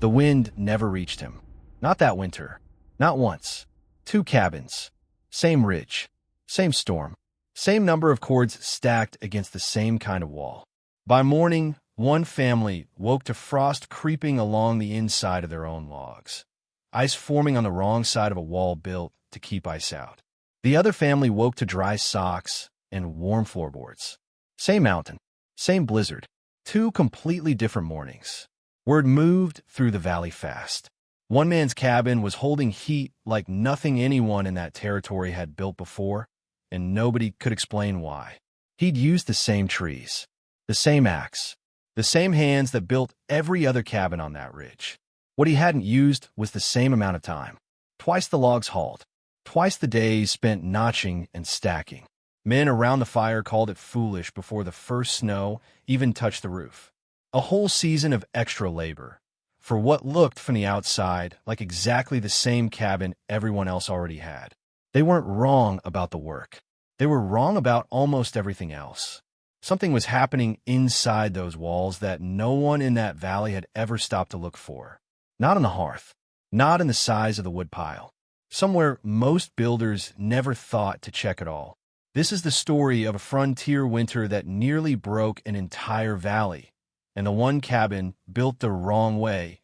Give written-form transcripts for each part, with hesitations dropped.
The wind never reached him. Not that winter. Not once. 2 cabins. Same ridge. Same storm. Same number of cords stacked against the same kind of wall. By morning, one family woke to frost creeping along the inside of their own logs. Ice forming on the wrong side of a wall built to keep ice out. The other family woke to dry socks and warm floorboards. Same mountain. Same blizzard. 2 completely different mornings. Word moved through the valley fast. One man's cabin was holding heat like nothing anyone in that territory had built before, and nobody could explain why. He'd used the same trees, the same axe, the same hands that built every other cabin on that ridge. What he hadn't used was the same amount of time. Twice the logs hauled. Twice the days spent notching and stacking. Men around the fire called it foolish before the first snow even touched the roof. A whole season of extra labor for what looked from the outside like exactly the same cabin everyone else already had. They weren't wrong about the work. They were wrong about almost everything else. Something was happening inside those walls that no one in that valley had ever stopped to look for. Not on the hearth. Not in the size of the wood pile. Somewhere most builders never thought to check at all. This is the story of a frontier winter that nearly broke an entire valley, and the one cabin built the wrong way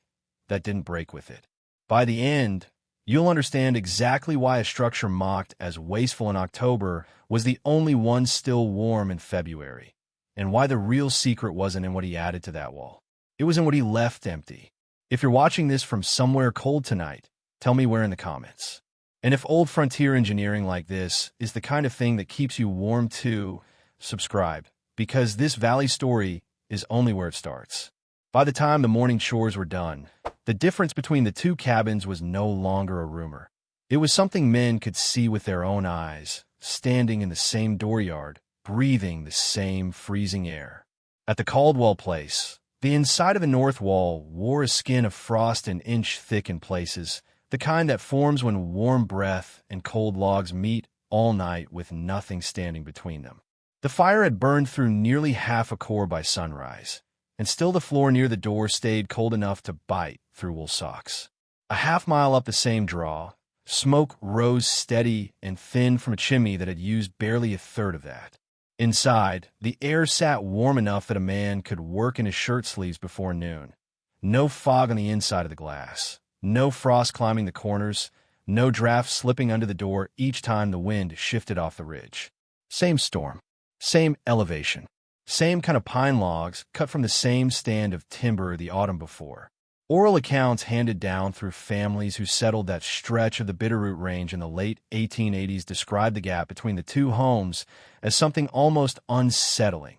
that didn't break with it. By the end, you'll understand exactly why a structure mocked as wasteful in October was the only one still warm in February, and why the real secret wasn't in what he added to that wall. It was in what he left empty. If you're watching this from somewhere cold tonight, tell me where in the comments. And if old frontier engineering like this is the kind of thing that keeps you warm too, subscribe, because this valley story is only where it starts. By the time the morning chores were done, the difference between the 2 cabins was no longer a rumor. It was something men could see with their own eyes, standing in the same dooryard, breathing the same freezing air. At the Caldwell place, the inside of the north wall wore a skin of frost an inch thick in places, the kind that forms when warm breath and cold logs meet all night with nothing standing between them. The fire had burned through nearly half a core by sunrise, and still the floor near the door stayed cold enough to bite through wool socks. A half-mile up the same draw, smoke rose steady and thin from a chimney that had used barely a third of that. Inside, the air sat warm enough that a man could work in his shirt sleeves before noon. No fog on the inside of the glass. No frost climbing the corners, no draft slipping under the door each time the wind shifted off the ridge. Same storm, same elevation, same kind of pine logs cut from the same stand of timber the autumn before. Oral accounts handed down through families who settled that stretch of the Bitterroot Range in the late 1880s described the gap between the 2 homes as something almost unsettling.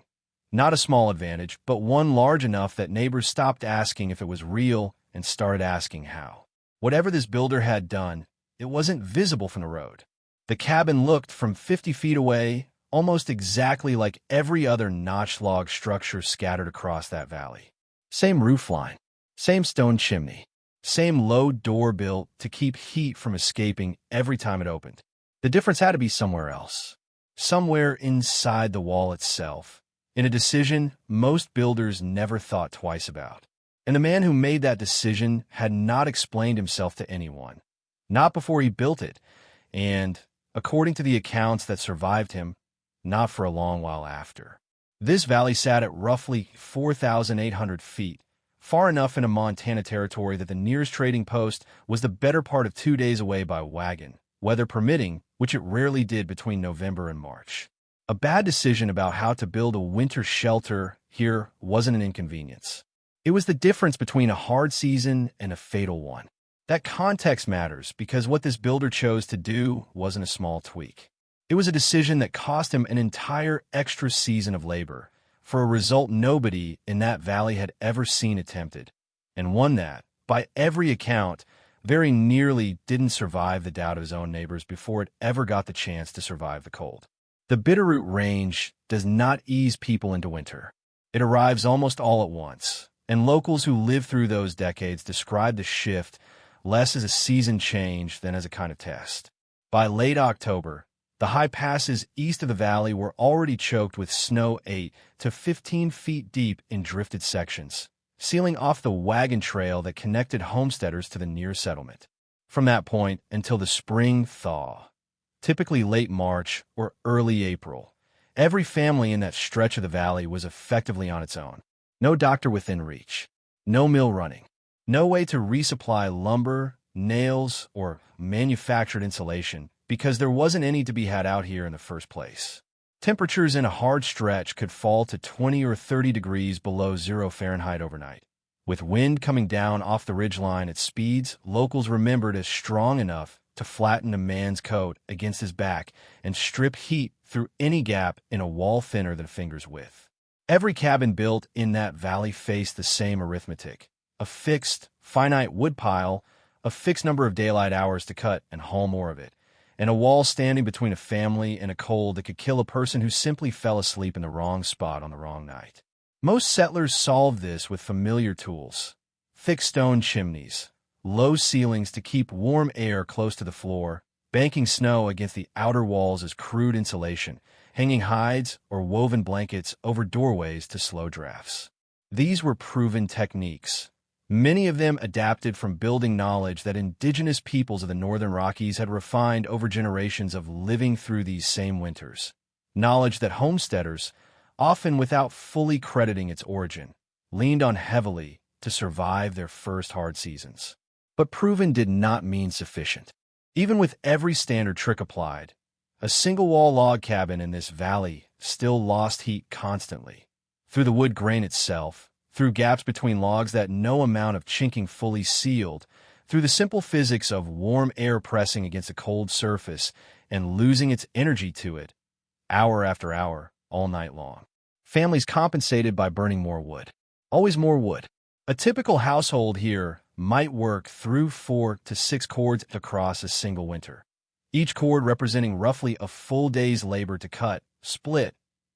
Not a small advantage, but one large enough that neighbors stopped asking if it was real and started asking how. Whatever this builder had done, it wasn't visible from the road. The cabin looked from 50 feet away almost exactly like every other notch log structure scattered across that valley. Same roof line, same stone chimney, same low door built to keep heat from escaping every time it opened. The difference had to be somewhere else, somewhere inside the wall itself, in a decision most builders never thought twice about. And the man who made that decision had not explained himself to anyone, not before he built it, and, according to the accounts that survived him, not for a long while after. This valley sat at roughly 4,800 feet, far enough into Montana territory that the nearest trading post was the better part of 2 days away by wagon, weather permitting, which it rarely did between November and March. A bad decision about how to build a winter shelter here wasn't an inconvenience. It was the difference between a hard season and a fatal one. That context matters because what this builder chose to do wasn't a small tweak. It was a decision that cost him an entire extra season of labor for a result nobody in that valley had ever seen attempted, and one that, by every account, very nearly didn't survive the doubt of his own neighbors before it ever got the chance to survive the cold. The Bitterroot Range does not ease people into winter. It arrives almost all at once. And locals who lived through those decades describe the shift less as a season change than as a kind of test. By late October, the high passes east of the valley were already choked with snow 8 to 15 feet deep in drifted sections, sealing off the wagon trail that connected homesteaders to the near settlement. From that point until the spring thaw, typically late March or early April, every family in that stretch of the valley was effectively on its own. No doctor within reach, no mill running, no way to resupply lumber, nails, or manufactured insulation because there wasn't any to be had out here in the first place. Temperatures in a hard stretch could fall to 20 or 30 degrees below 0 Fahrenheit overnight. With wind coming down off the ridgeline at speeds locals remembered as strong enough to flatten a man's coat against his back and strip heat through any gap in a wall thinner than a finger's width. Every cabin built in that valley faced the same arithmetic: a fixed, finite wood pile, a fixed number of daylight hours to cut and haul more of it, and a wall standing between a family and a cold that could kill a person who simply fell asleep in the wrong spot on the wrong night. Most settlers solved this with familiar tools: thick stone chimneys, low ceilings to keep warm air close to the floor, banking snow against the outer walls as crude insulation, hanging hides or woven blankets over doorways to slow drafts. These were proven techniques, many of them adapted from building knowledge that indigenous peoples of the Northern Rockies had refined over generations of living through these same winters. Knowledge that homesteaders, often without fully crediting its origin, leaned on heavily to survive their first hard seasons. But proven did not mean sufficient. Even with every standard trick applied, a single-wall log cabin in this valley still lost heat constantly. Through the wood grain itself, through gaps between logs that no amount of chinking fully sealed, through the simple physics of warm air pressing against a cold surface and losing its energy to it, hour after hour, all night long. Families compensated by burning more wood. Always more wood. A typical household here might work through 4 to 6 cords across a single winter, each cord representing roughly a full day's labor to cut, split,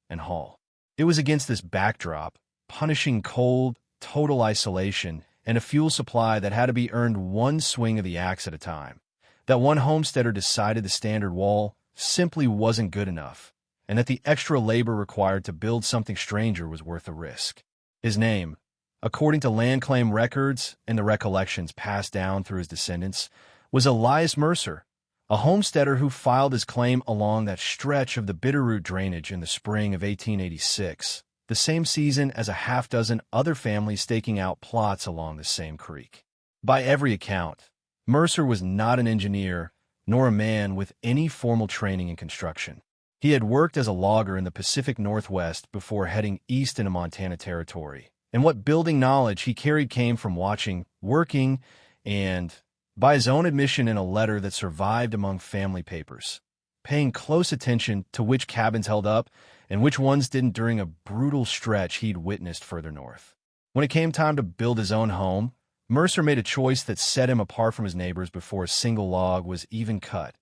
and haul. It was against this backdrop, punishing cold, total isolation, and a fuel supply that had to be earned one swing of the axe at a time, that one homesteader decided the standard wall simply wasn't good enough, and that the extra labor required to build something stranger was worth the risk. His name, according to land claim records and the recollections passed down through his descendants, was Elias Mercer, a homesteader who filed his claim along that stretch of the Bitterroot drainage in the spring of 1886, the same season as a half-dozen other families staking out plots along the same creek. By every account, Mercer was not an engineer, nor a man with any formal training in construction. He had worked as a logger in the Pacific Northwest before heading east into Montana Territory, and what building knowledge he carried came from watching, working, and, by his own admission in a letter that survived among family papers, paying close attention to which cabins held up and which ones didn't during a brutal stretch he'd witnessed further north. When it came time to build his own home, Mercer made a choice that set him apart from his neighbors before a single log was even cut.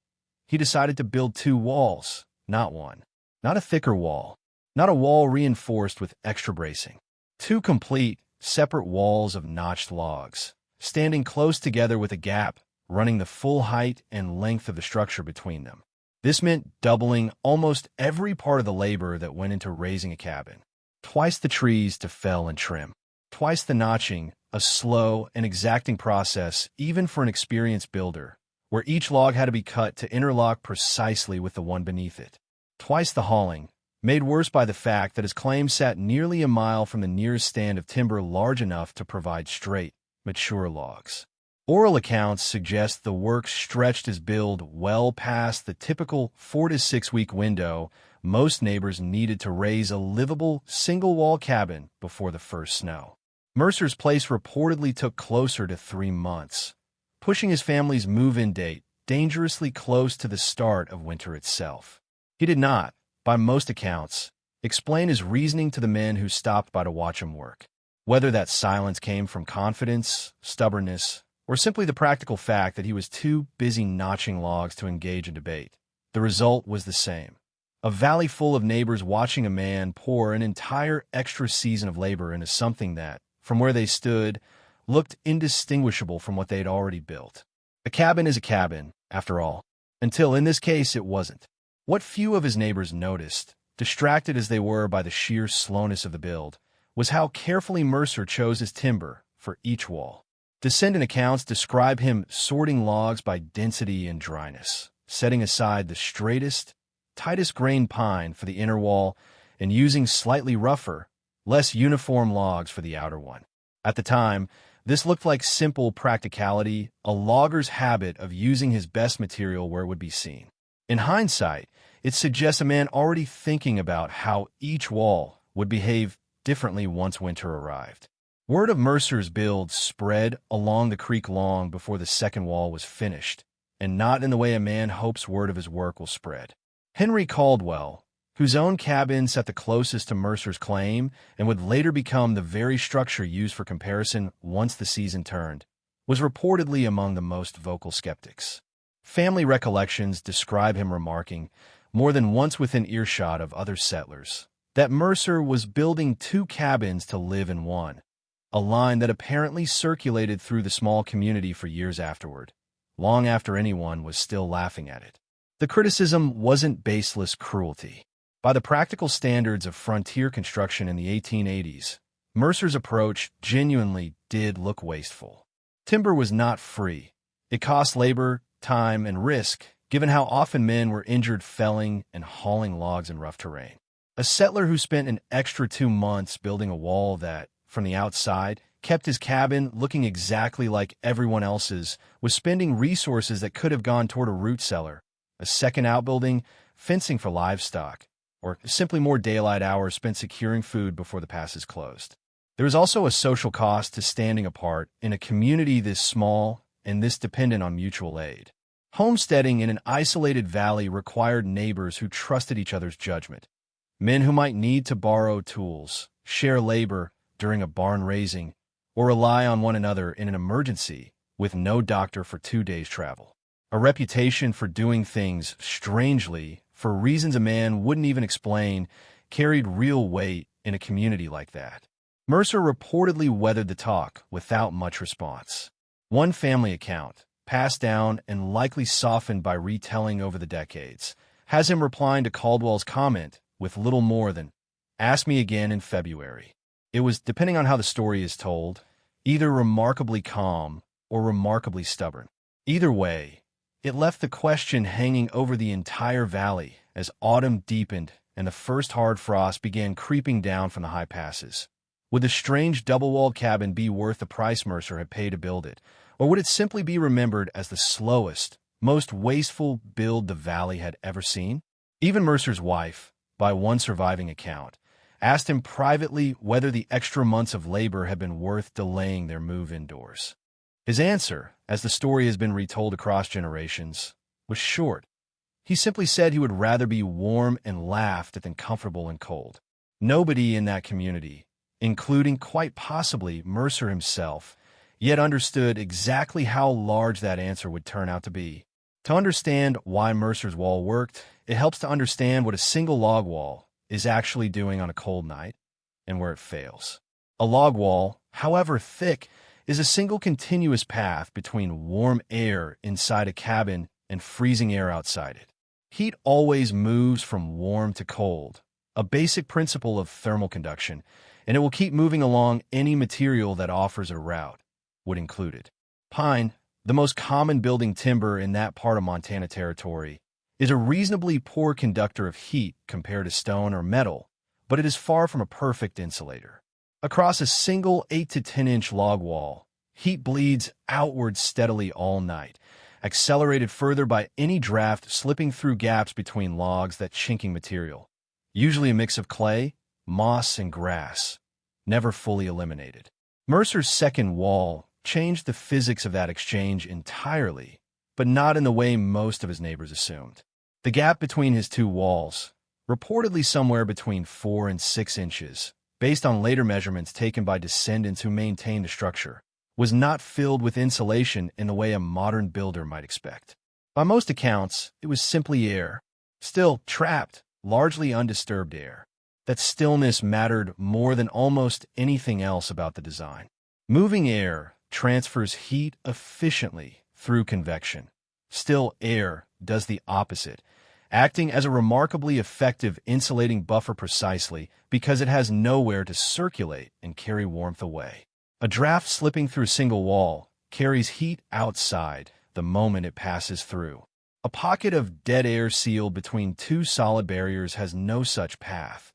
He decided to build 2 walls, not one. Not a thicker wall, not a wall reinforced with extra bracing. 2 complete, separate walls of notched logs, standing close together with a gap running the full height and length of the structure between them. This meant doubling almost every part of the labor that went into raising a cabin. Twice the trees to fell and trim. Twice the notching, a slow and exacting process even for an experienced builder, where each log had to be cut to interlock precisely with the one beneath it. Twice the hauling, made worse by the fact that his claim sat nearly a mile from the nearest stand of timber large enough to provide straight, mature logs. Oral accounts suggest the work stretched his build well past the typical 4 to 6 week window most neighbors needed to raise a livable single-wall cabin before the first snow. Mercer's place reportedly took closer to 3 months, pushing his family's move-in date dangerously close to the start of winter itself. He did not, by most accounts, explain his reasoning to the men who stopped by to watch him work. Whether that silence came from confidence, stubbornness, or simply the practical fact that he was too busy notching logs to engage in debate, the result was the same. A valley full of neighbors watching a man pour an entire extra season of labor into something that, from where they stood, looked indistinguishable from what they had already built. A cabin is a cabin, after all, until in this case it wasn't. What few of his neighbors noticed, distracted as they were by the sheer slowness of the build, was how carefully Mercer chose his timber for each wall. Descendant accounts describe him sorting logs by density and dryness, setting aside the straightest, tightest-grained pine for the inner wall and using slightly rougher, less uniform logs for the outer one. At the time, this looked like simple practicality, a logger's habit of using his best material where it would be seen. In hindsight, it suggests a man already thinking about how each wall would behave differently once winter arrived. Word of Mercer's build spread along the creek long before the second wall was finished, and not in the way a man hopes word of his work will spread. Henry Caldwell, whose own cabin sat the closest to Mercer's claim and would later become the very structure used for comparison once the season turned, was reportedly among the most vocal skeptics. Family recollections describe him remarking, more than once within earshot of other settlers, that Mercer was building 2 cabins to live in one, a line that apparently circulated through the small community for years afterward, long after anyone was still laughing at it. The criticism wasn't baseless cruelty. By the practical standards of frontier construction in the 1880s, Mercer's approach genuinely did look wasteful. Timber was not free. It cost labor, time, and risk, given how often men were injured felling and hauling logs in rough terrain. A settler who spent an extra 2 months building a wall that, from the outside, kept his cabin looking exactly like everyone else's was spending resources that could have gone toward a root cellar, a second outbuilding, fencing for livestock, or simply more daylight hours spent securing food before the passes closed. There was also a social cost to standing apart in a community this small and this dependent on mutual aid. Homesteading in an isolated valley required neighbors who trusted each other's judgment, men who might need to borrow tools, share labor during a barn raising, or rely on one another in an emergency with no doctor for 2 days' travel. A reputation for doing things strangely, for reasons a man wouldn't even explain, carried real weight in a community like that. Mercer reportedly weathered the talk without much response. One family account, passed down and likely softened by retelling over the decades, has him replying to Caldwell's comment with little more than, "Ask me again in February." It was, depending on how the story is told, either remarkably calm or remarkably stubborn. Either way, it left the question hanging over the entire valley as autumn deepened and the first hard frost began creeping down from the high passes. Would the strange double-walled cabin be worth the price Mercer had paid to build it, or would it simply be remembered as the slowest, most wasteful build the valley had ever seen? Even Mercer's wife, by one surviving account, asked him privately whether the extra months of labor had been worth delaying their move indoors. His answer, as the story has been retold across generations, was short. He simply said he would rather be warm and laughed than comfortable and cold. Nobody in that community, including quite possibly Mercer himself, yet understood exactly how large that answer would turn out to be. To understand why Mercer's wall worked, it helps to understand what a single log wall is actually doing on a cold night and where it fails. A log wall, however thick, is a single continuous path between warm air inside a cabin and freezing air outside it. Heat always moves from warm to cold, a basic principle of thermal conduction, and it will keep moving along any material that offers a route, wood included. Pine, the most common building timber in that part of Montana Territory, is a reasonably poor conductor of heat compared to stone or metal, but it is far from a perfect insulator. Across a single 8 to 10-inch log wall, heat bleeds outward steadily all night, accelerated further by any draft slipping through gaps between logs that chinking material, usually a mix of clay, moss, and grass, never fully eliminated. Mercer's second wall changed the physics of that exchange entirely, but not in the way most of his neighbors assumed. The gap between his 2 walls, reportedly somewhere between 4 and 6 inches, based on later measurements taken by descendants who maintained the structure, was not filled with insulation in the way a modern builder might expect. By most accounts, it was simply air, still trapped, largely undisturbed air. That stillness mattered more than almost anything else about the design. Moving air transfers heat efficiently through convection. Still air does the opposite, acting as a remarkably effective insulating buffer precisely because it has nowhere to circulate and carry warmth away. A draft slipping through a single wall carries heat outside the moment it passes through. A pocket of dead air sealed between two solid barriers has no such path.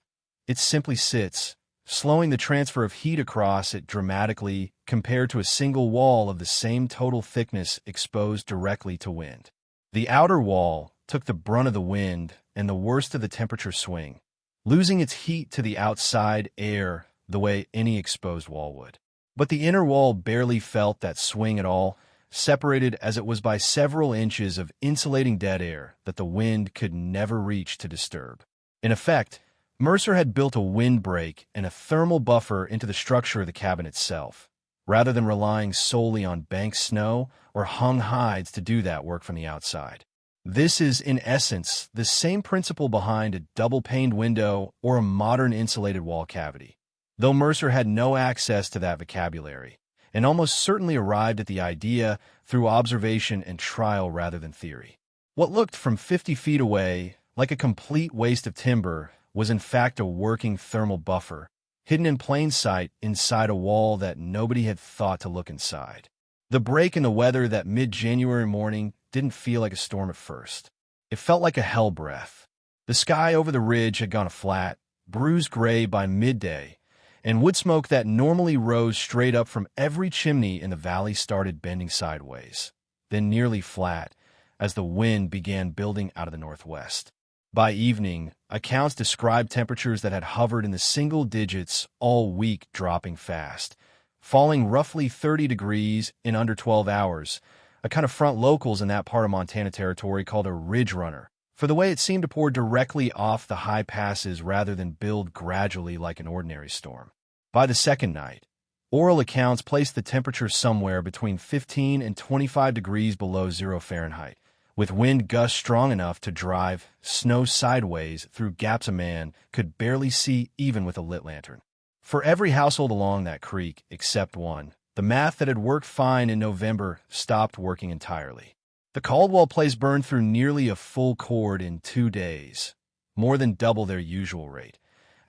It simply sits, slowing the transfer of heat across it dramatically compared to a single wall of the same total thickness exposed directly to wind. The outer wall took the brunt of the wind and the worst of the temperature swing, losing its heat to the outside air the way any exposed wall would. But the inner wall barely felt that swing at all, separated as it was by several inches of insulating dead air that the wind could never reach to disturb. In effect, Mercer had built a windbreak and a thermal buffer into the structure of the cabin itself, rather than relying solely on banked snow or hung hides to do that work from the outside. This is, in essence, the same principle behind a double-paned window or a modern insulated wall cavity, though Mercer had no access to that vocabulary, and almost certainly arrived at the idea through observation and trial rather than theory. What looked from 50 feet away like a complete waste of timber was in fact a working thermal buffer, hidden in plain sight inside a wall that nobody had thought to look inside. The break in the weather that mid-January morning didn't feel like a storm at first. It felt like a hell breath. The sky over the ridge had gone flat, bruised gray by midday, and wood smoke that normally rose straight up from every chimney in the valley started bending sideways, then nearly flat, as the wind began building out of the northwest. By evening, accounts described temperatures that had hovered in the single digits all week dropping fast, falling roughly 30 degrees in under 12 hours, a kind of front locals in that part of Montana Territory called a ridge runner, for the way it seemed to pour directly off the high passes rather than build gradually like an ordinary storm. By the second night, oral accounts placed the temperature somewhere between 15 and 25 degrees below 0 Fahrenheit, with wind gusts strong enough to drive snow sideways through gaps a man could barely see even with a lit lantern. For every household along that creek, except one, the math that had worked fine in November stopped working entirely. The Caldwell place burned through nearly a full cord in 2 days, more than double their usual rate,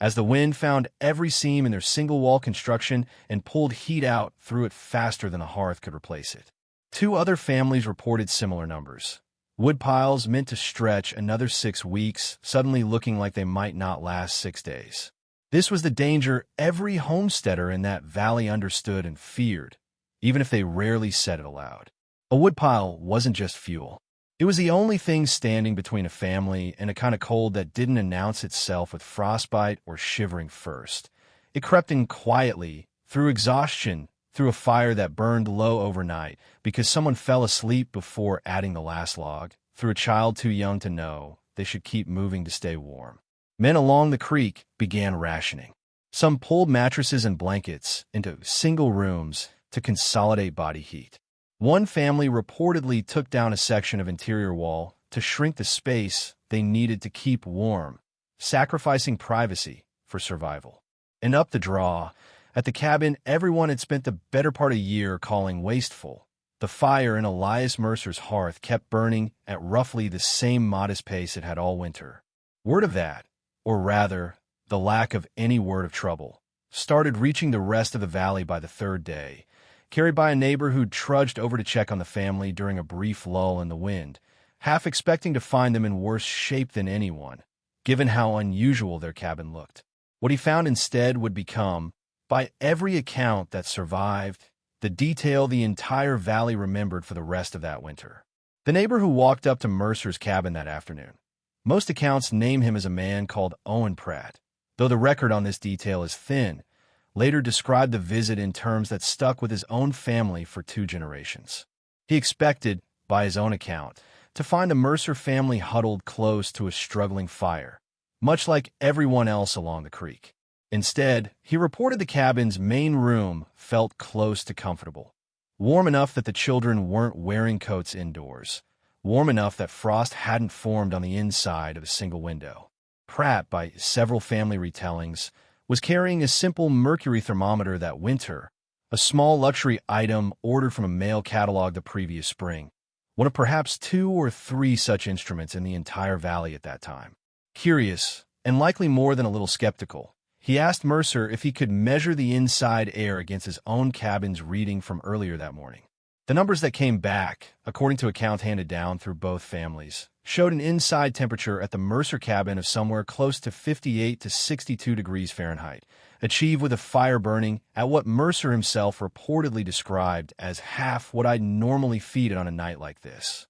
as the wind found every seam in their single-wall construction and pulled heat out through it faster than the hearth could replace it. 2 other families reported similar numbers. Wood piles meant to stretch another 6 weeks, suddenly looking like they might not last 6 days. This was the danger every homesteader in that valley understood and feared, even if they rarely said it aloud. A woodpile wasn't just fuel. It was the only thing standing between a family and a kind of cold that didn't announce itself with frostbite or shivering first. It crept in quietly, through exhaustion, through a fire that burned low overnight because someone fell asleep before adding the last log, through a child too young to know they should keep moving to stay warm. Men along the creek began rationing. Some pulled mattresses and blankets into single rooms to consolidate body heat. One family reportedly took down a section of interior wall to shrink the space they needed to keep warm, sacrificing privacy for survival. And up the draw, at the cabin everyone had spent the better part of a year calling wasteful, the fire in Elias Mercer's hearth kept burning at roughly the same modest pace it had all winter. Word of that, or rather, the lack of any word of trouble, started reaching the rest of the valley by the 3rd day, carried by a neighbor who'd trudged over to check on the family during a brief lull in the wind, half expecting to find them in worse shape than anyone, given how unusual their cabin looked. What he found instead would become, by every account that survived, the detail the entire valley remembered for the rest of that winter. The neighbor who walked up to Mercer's cabin that afternoon. Most accounts name him as a man called Owen Pratt, though the record on this detail is thin, later described the visit in terms that stuck with his own family for 2 generations. He expected, by his own account, to find the Mercer family huddled close to a struggling fire, much like everyone else along the creek. Instead, he reported the cabin's main room felt close to comfortable, warm enough that the children weren't wearing coats indoors, warm enough that frost hadn't formed on the inside of a single window. Pratt, by several family retellings, was carrying a simple mercury thermometer that winter, a small luxury item ordered from a mail catalog the previous spring. one of perhaps 2 or 3 such instruments in the entire valley at that time. Curious, and likely more than a little skeptical, he asked Mercer if he could measure the inside air against his own cabin's reading from earlier that morning. The numbers that came back, according to accounts handed down through both families, showed an inside temperature at the Mercer cabin of somewhere close to 58 to 62 degrees Fahrenheit, achieved with a fire burning at what Mercer himself reportedly described as half what I'd normally feed it on a night like this.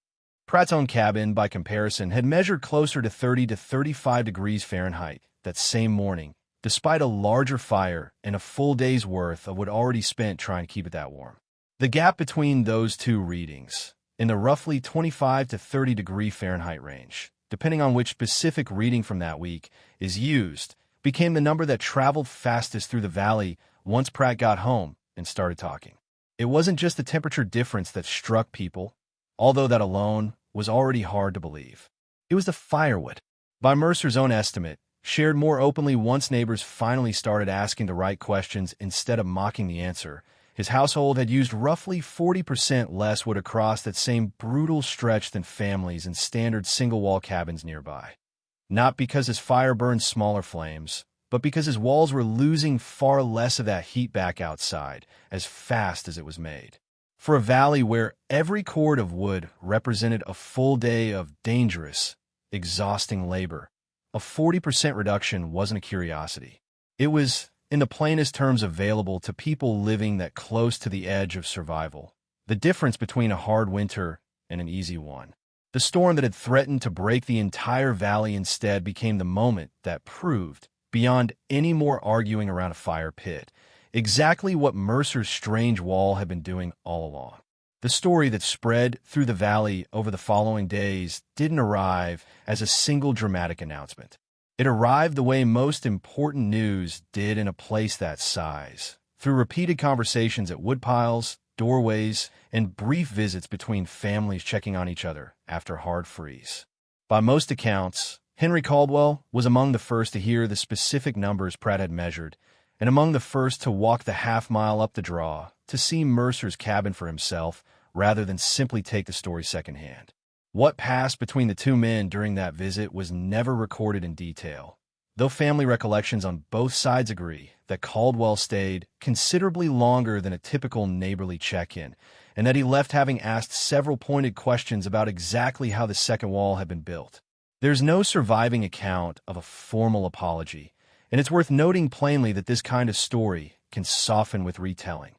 Pratt's own cabin, by comparison, had measured closer to 30 to 35 degrees Fahrenheit that same morning, despite a larger fire and a full day's worth of wood already spent trying to keep it that warm. The gap between those two readings, in the roughly 25 to 30 degree Fahrenheit range, depending on which specific reading from that week is used, became the number that traveled fastest through the valley once Pratt got home and started talking. It wasn't just the temperature difference that struck people, although that alone was already hard to believe. It was the firewood. By Mercer's own estimate, shared more openly once neighbors finally started asking the right questions instead of mocking the answer, his household had used roughly 40% less wood across that same brutal stretch than families in standard single-wall cabins nearby. Not because his fire burned smaller flames, but because his walls were losing far less of that heat back outside as fast as it was made. For a valley where every cord of wood represented a full day of dangerous, exhausting labor, a 40% reduction wasn't a curiosity. It was, in the plainest terms, available to people living that close to the edge of survival. The difference between a hard winter and an easy one. The storm that had threatened to break the entire valley instead became the moment that proved, beyond any more arguing around a fire pit, exactly what Mercer's strange wall had been doing all along. The story that spread through the valley over the following days didn't arrive as a single dramatic announcement. It arrived the way most important news did in a place that size, through repeated conversations at woodpiles, doorways, and brief visits between families checking on each other after a hard freeze. By most accounts, Henry Caldwell was among the first to hear the specific numbers Pratt had measured, and among the first to walk the half-mile up the draw to see Mercer's cabin for himself rather than simply take the story secondhand. What passed between the two men during that visit was never recorded in detail, though family recollections on both sides agree that Caldwell stayed considerably longer than a typical neighborly check-in, and that he left having asked several pointed questions about exactly how the second wall had been built. There's no surviving account of a formal apology, and it's worth noting plainly that this kind of story can soften with retelling.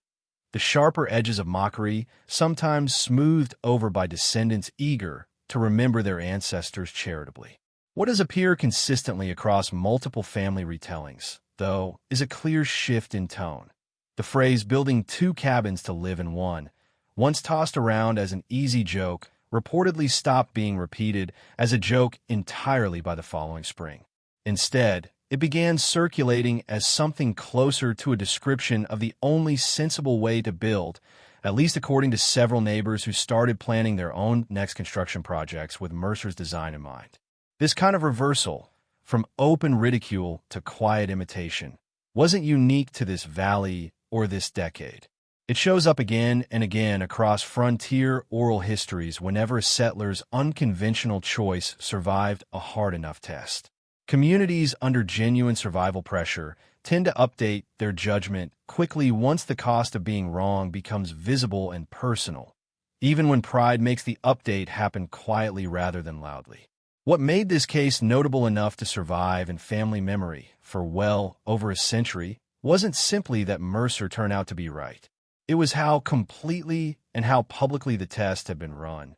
The sharper edges of mockery, sometimes smoothed over by descendants eager to remember their ancestors charitably. What does appear consistently across multiple family retellings, though, is a clear shift in tone. The phrase building 2 cabins to live in one, once tossed around as an easy joke, reportedly stopped being repeated as a joke entirely by the following spring. Instead, it began circulating as something closer to a description of the only sensible way to build, at least according to several neighbors who started planning their own next construction projects with Mercer's design in mind. This kind of reversal, from open ridicule to quiet imitation, wasn't unique to this valley or this decade. It shows up again and again across frontier oral histories whenever a settler's unconventional choice survived a hard enough test. Communities under genuine survival pressure tend to update their judgment quickly once the cost of being wrong becomes visible and personal, even when pride makes the update happen quietly rather than loudly. What made this case notable enough to survive in family memory for well over a century wasn't simply that Mercer turned out to be right. It was how completely and how publicly the test had been run.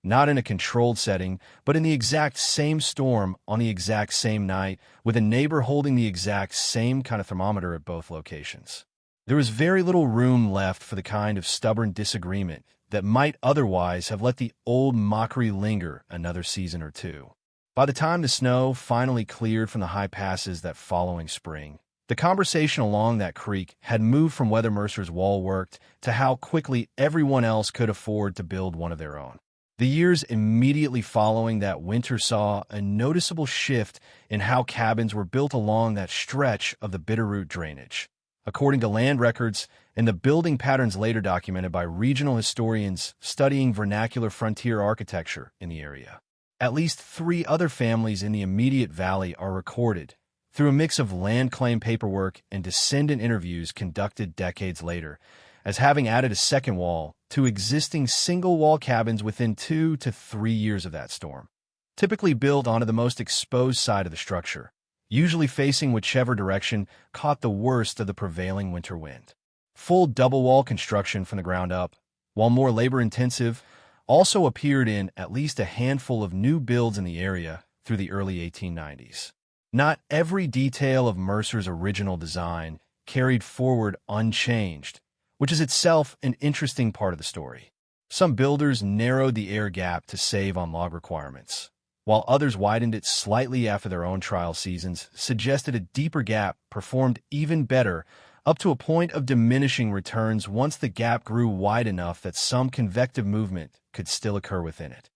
Not in a controlled setting, but in the exact same storm on the exact same night, with a neighbor holding the exact same kind of thermometer at both locations. There was very little room left for the kind of stubborn disagreement that might otherwise have let the old mockery linger another season or two. By the time the snow finally cleared from the high passes that following spring, the conversation along that creek had moved from whether Mercer's wall worked to how quickly everyone else could afford to build one of their own. The years immediately following that winter saw a noticeable shift in how cabins were built along that stretch of the Bitterroot drainage. According to land records, and the building patterns later documented by regional historians studying vernacular frontier architecture in the area. At least 3 other families in the immediate valley are recorded, through a mix of land claim paperwork and descendant interviews conducted decades later, as having added a second wall to existing single-wall cabins within 2 to 3 years of that storm. Typically built onto the most exposed side of the structure, usually facing whichever direction caught the worst of the prevailing winter wind. Full double-wall construction from the ground up, while more labor-intensive, also appeared in at least a handful of new builds in the area through the early 1890s. Not every detail of Mercer's original design carried forward unchanged, which is itself an interesting part of the story. Some builders narrowed the air gap to save on log requirements, while others widened it slightly after their own trial seasons, suggested a deeper gap performed even better, up to a point of diminishing returns once the gap grew wide enough that some convective movement could still occur within it.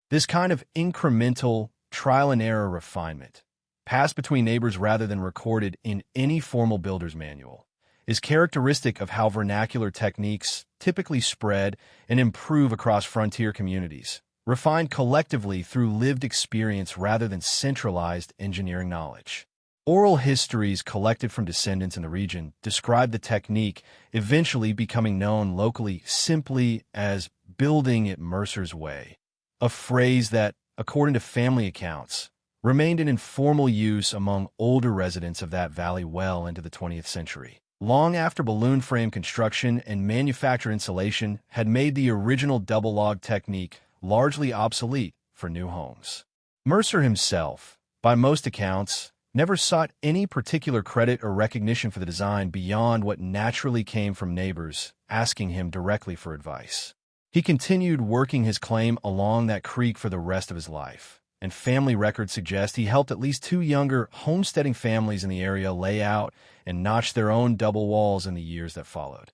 This kind of incremental, trial-and-error refinement, passed between neighbors rather than recorded in any formal builder's manual, is characteristic of how vernacular techniques typically spread and improve across frontier communities, refined collectively through lived experience rather than centralized engineering knowledge. Oral histories collected from descendants in the region describe the technique eventually becoming known locally simply as building it Mercer's way, a phrase that, according to family accounts, remained in informal use among older residents of that valley well into the 20th century, long after balloon frame construction and manufactured insulation had made the original double log technique largely obsolete for new homes. Mercer himself, by most accounts, never sought any particular credit or recognition for the design beyond what naturally came from neighbors asking him directly for advice. He continued working his claim along that creek for the rest of his life, and family records suggest he helped at least 2 younger homesteading families in the area lay out and notch their own double walls in the years that followed,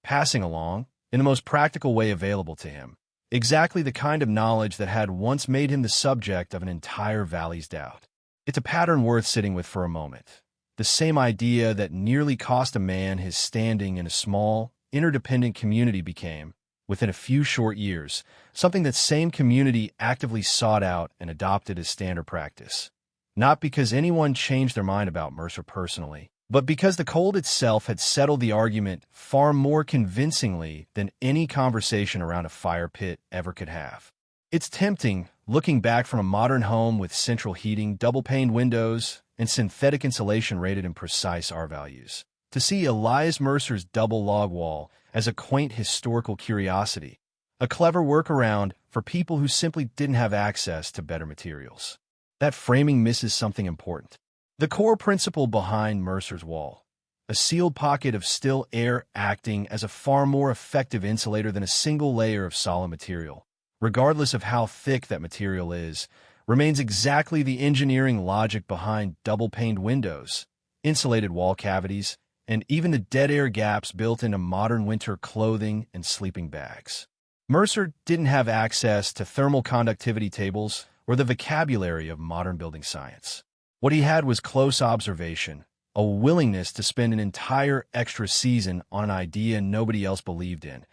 passing along, in the most practical way available to him, exactly the kind of knowledge that had once made him the subject of an entire valley's doubt. It's a pattern worth sitting with for a moment. The same idea that nearly cost a man his standing in a small, interdependent community became, within a few short years, something that same community actively sought out and adopted as standard practice. Not because anyone changed their mind about Mercer personally, but because the cold itself had settled the argument far more convincingly than any conversation around a fire pit ever could have. It's tempting, looking back from a modern home with central heating, double-paned windows, and synthetic insulation rated in precise R values, to see Elias Mercer's double log wall as a quaint historical curiosity, a clever workaround for people who simply didn't have access to better materials. That framing misses something important. The core principle behind Mercer's wall, a sealed pocket of still air acting as a far more effective insulator than a single layer of solid material, regardless of how thick that material is, remains exactly the engineering logic behind double-paned windows, insulated wall cavities, and even the dead air gaps built into modern winter clothing and sleeping bags. Mercer didn't have access to thermal conductivity tables or the vocabulary of modern building science. What he had was close observation, a willingness to spend an entire extra season on an idea nobody else believed in,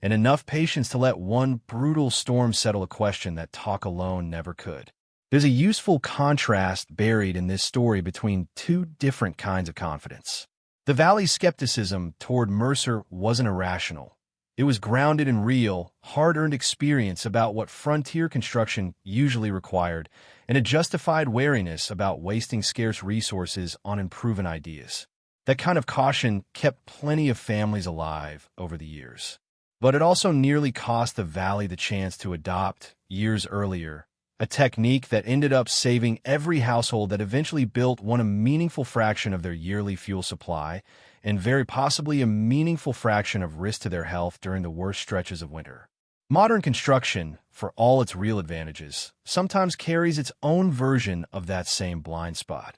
and enough patience to let one brutal storm settle a question that talk alone never could. There's a useful contrast buried in this story between 2 different kinds of confidence. The valley's skepticism toward Mercer wasn't irrational. It was grounded in real, hard-earned experience about what frontier construction usually required, and a justified wariness about wasting scarce resources on unproven ideas. That kind of caution kept plenty of families alive over the years. But it also nearly cost the valley the chance to adopt, years earlier, a technique that ended up saving every household that eventually built one a meaningful fraction of their yearly fuel supply, and very possibly a meaningful fraction of risk to their health during the worst stretches of winter. Modern construction, for all its real advantages, sometimes carries its own version of that same blind spot,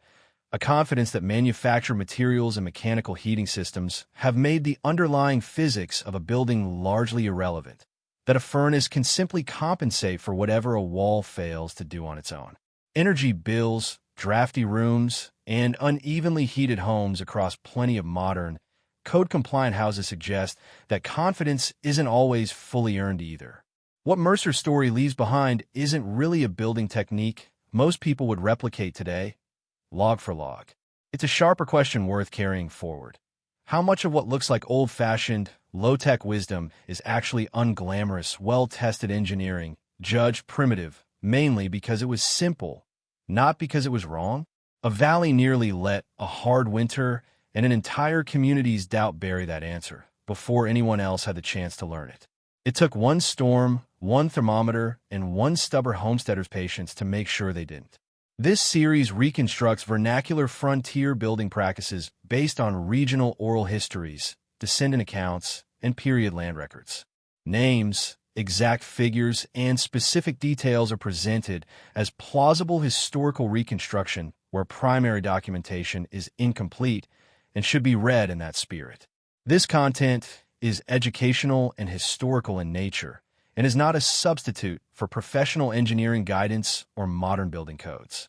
a confidence that manufactured materials and mechanical heating systems have made the underlying physics of a building largely irrelevant, that a furnace can simply compensate for whatever a wall fails to do on its own. Energy bills, drafty rooms, and unevenly heated homes across plenty of modern, code-compliant houses suggest that confidence isn't always fully earned either. What Mercer's story leaves behind isn't really a building technique most people would replicate today, log for log. It's a sharper question worth carrying forward. How much of what looks like old-fashioned, low-tech wisdom is actually unglamorous, well-tested engineering, judged primitive, mainly because it was simple, not because it was wrong? A valley nearly let a hard winter and an entire community's doubt bury that answer before anyone else had the chance to learn it. It took one storm, one thermometer, and one stubborn homesteader's patience to make sure they didn't. This series reconstructs vernacular frontier building practices based on regional oral histories, descendant accounts, and period land records. Names, exact figures, and specific details are presented as plausible historical reconstruction where primary documentation is incomplete and should be read in that spirit. This content is educational and historical in nature and is not a substitute for professional engineering guidance or modern building codes.